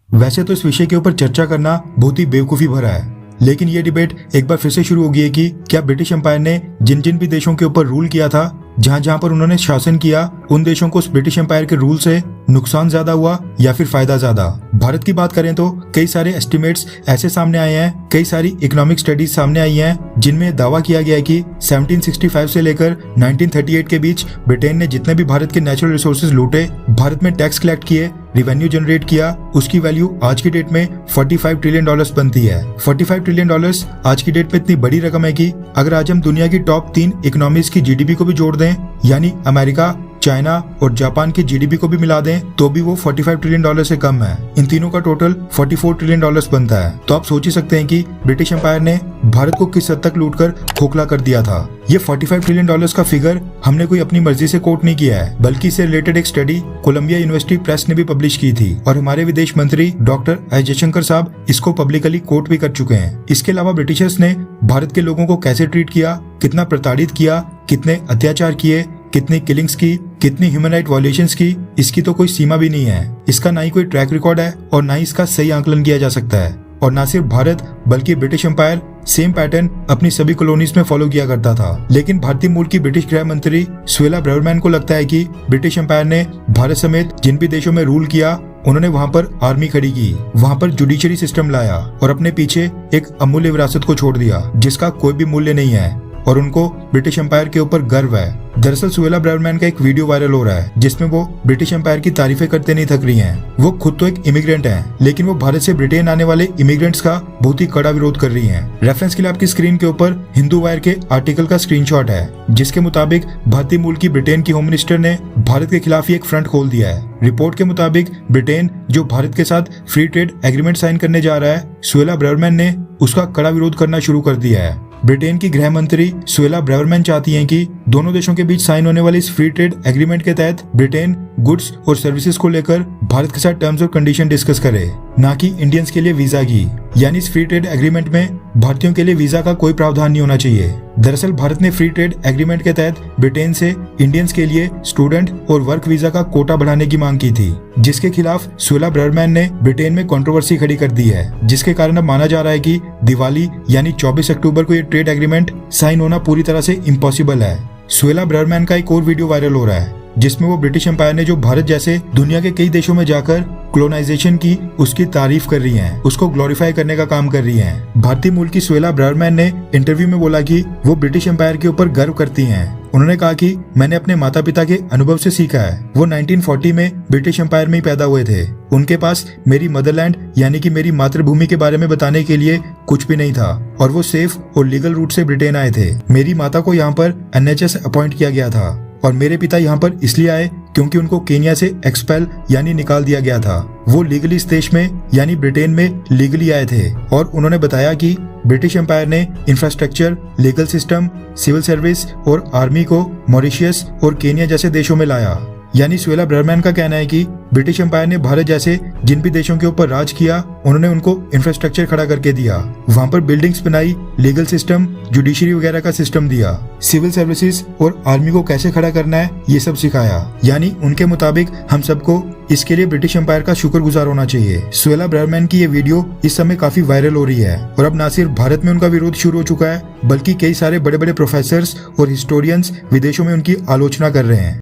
वैसे तो इस विषय के ऊपर चर्चा करना बहुत ही बेवकूफ़ी भरा है, लेकिन ये डिबेट एक बार फिर से शुरू हो गई है कि क्या ब्रिटिश एम्पायर ने जिन जिन भी देशों के ऊपर रूल किया था, जहां जहां पर उन्होंने शासन किया, उन देशों को उस ब्रिटिश एम्पायर के रूल से नुकसान ज्यादा हुआ या फिर फायदा ज्यादा। भारत की बात करें तो कई सारे एस्टिमेट्स ऐसे सामने आए हैं, कई सारी इकोनॉमिक स्टडीज सामने आई हैं, जिनमें दावा किया गया है कि 1765 से लेकर 1938 के बीच ब्रिटेन ने जितने भी भारत के नेचुरल रिसोर्सेज लूटे, भारत में टैक्स कलेक्ट किए, रिवेन्यू जनरेट किया, उसकी वैल्यू आज की डेट में $45 ट्रिलियन बनती है। $45 ट्रिलियन आज की डेट में इतनी बड़ी रकम है कि अगर आज हम दुनिया की टॉप 3 इकोनॉमीज की जीडीपी को भी जोड़ दें, यानी अमेरिका, चाइना और जापान की जीडीपी को भी मिला दें, तो भी वो $45 ट्रिलियन से कम है। इन तीनों का टोटल $44 ट्रिलियन बनता है। तो आप सोच ही सकते हैं कि ब्रिटिश एम्पायर ने भारत को किस हद तक लूटकर खोखला कर दिया था। ये $45 ट्रिलियन का फिगर हमने कोई अपनी मर्जी से कोट नहीं किया है, बल्कि इससे रिलेटेड एक स्टडी कोलंबिया यूनिवर्सिटी प्रेस ने भी पब्लिश की थी और हमारे विदेश मंत्री डॉक्टर एस जयशंकर साहब इसको पब्लिकली कोट भी कर चुके हैं। इसके अलावा ब्रिटिशर्स ने भारत के लोगों को कैसे ट्रीट किया, कितना प्रताड़ित किया, कितने अत्याचार किए, कितनी किलिंग्स की, कितनी ह्यूमन राइट वायलेशंस की, इसकी तो कोई सीमा भी नहीं है। इसका ना ही कोई ट्रैक रिकॉर्ड है और ना ही इसका सही आकलन किया जा सकता है। और ना सिर्फ भारत बल्कि ब्रिटिश एम्पायर सेम पैटर्न अपनी सभी कॉलोनीज में फॉलो किया करता था। लेकिन भारतीय मूल की ब्रिटिश गृह मंत्री सुएला ब्रावर्मैन को लगता है कि ब्रिटिश एम्पायर ने भारत समेत जिन भी देशों में रूल किया, उन्होंने वहां पर आर्मी खड़ी की, वहां पर जुडिशरी सिस्टम लाया और अपने पीछे एक अमूल्य विरासत को छोड़ दिया जिसका कोई भी मूल्य नहीं है और उनको ब्रिटिश एम्पायर के ऊपर गर्व है। दरअसल सुएला ब्रावर्मैन का एक वीडियो वायरल हो रहा है जिसमें वो ब्रिटिश एम्पायर की तारीफें करते नहीं थक रही हैं। वो खुद तो एक इमिग्रेंट हैं, लेकिन वो भारत से ब्रिटेन आने वाले इमिग्रेंट्स का बहुत ही कड़ा विरोध कर रही हैं। रेफरेंस के लिए आपकी स्क्रीन के ऊपर हिंदू वायर के आर्टिकल का स्क्रीनशॉट है, जिसके मुताबिक भारतीय मूल की ब्रिटेन की होम मिनिस्टर ने भारत के खिलाफ ही एक फ्रंट खोल दिया है। रिपोर्ट के मुताबिक ब्रिटेन जो भारत के साथ फ्री ट्रेड एग्रीमेंट साइन करने जा रहा है, सुएला ब्रावर्मैन ने उसका कड़ा विरोध करना शुरू कर दिया है। ब्रिटेन की गृह मंत्री सुएला ब्रावर्मैन चाहती हैं कि दोनों देशों के बीच साइन होने वाली इस फ्री ट्रेड एग्रीमेंट के तहत ब्रिटेन गुड्स और सर्विसेज को लेकर भारत के साथ टर्म्स और कंडीशन डिस्कस करे, ना कि इंडियंस के लिए वीजा की। यानी इस फ्री ट्रेड एग्रीमेंट में भारतीयों के लिए वीजा का कोई प्रावधान नहीं होना चाहिए। दरअसल भारत ने फ्री ट्रेड एग्रीमेंट के तहत ब्रिटेन से इंडियंस के लिए स्टूडेंट और वर्क वीजा का कोटा बढ़ाने की मांग की थी, जिसके खिलाफ सुएला ब्रावर्मैन ने ब्रिटेन में कंट्रोवर्सी खड़ी कर दी है, जिसके कारण अब माना जा रहा है कि दिवाली यानी 24 अक्टूबर को ये ट्रेड एग्रीमेंट साइन होना पूरी तरह से इम्पॉसिबल है। सुएला ब्रावर्मैन का एक और वीडियो वायरल हो रहा है जिसमें वो ब्रिटिश एम्पायर ने जो भारत जैसे दुनिया के कई देशों में जाकर कोलोनाइजेशन की, उसकी तारीफ कर रही हैं, उसको ग्लोरीफाई करने का काम कर रही हैं। भारतीय मूल की सुएला ब्रावर्मैन ने इंटरव्यू में बोला कि वो ब्रिटिश एम्पायर के ऊपर गर्व करती हैं। उन्होंने कहा कि मैंने अपने माता पिता के अनुभव से सीखा है। वो 1940 में ब्रिटिश एम्पायर में ही पैदा हुए थे। उनके पास मेरी मदरलैंड यानी कि मेरी मातृभूमि के बारे में बताने के लिए कुछ भी नहीं था और वो सेफ और लीगल रूट से ब्रिटेन आए थे। मेरी माता को यहाँ पर NHS अपॉइंट किया गया था और मेरे पिता यहाँ पर इसलिए आए क्योंकि उनको केन्या से एक्सपेल यानी निकाल दिया गया था। वो लीगली इस देश में यानी ब्रिटेन में लीगली आए थे और उन्होंने बताया कि ब्रिटिश एम्पायर ने infrastructure, legal system, civil service और आर्मी को मॉरिशियस और केन्या जैसे देशों में लाया। यानी सुएला ब्रावर्मैन का कहना है कि ब्रिटिश एम्पायर ने भारत जैसे जिन भी देशों के ऊपर राज किया, उन्होंने उनको इंफ्रास्ट्रक्चर खड़ा करके दिया, वहां पर बिल्डिंग्स बनाई, लीगल सिस्टम, जुडिशरी वगैरह का सिस्टम दिया, सिविल सर्विसेज और आर्मी को कैसे खड़ा करना है ये सब सिखाया। यानी उनके मुताबिक हम सबको इसके लिए ब्रिटिश एम्पायर का शुक्रगुजार होना चाहिए। सुएला ब्रावर्मैन की ये वीडियो इस समय काफी वायरल हो रही है और अब न सिर्फ भारत में उनका विरोध शुरू हो चुका है, बल्कि कई सारे बड़े बड़े प्रोफेसर्स और हिस्टोरियंस विदेशों में उनकी आलोचना कर रहे हैं।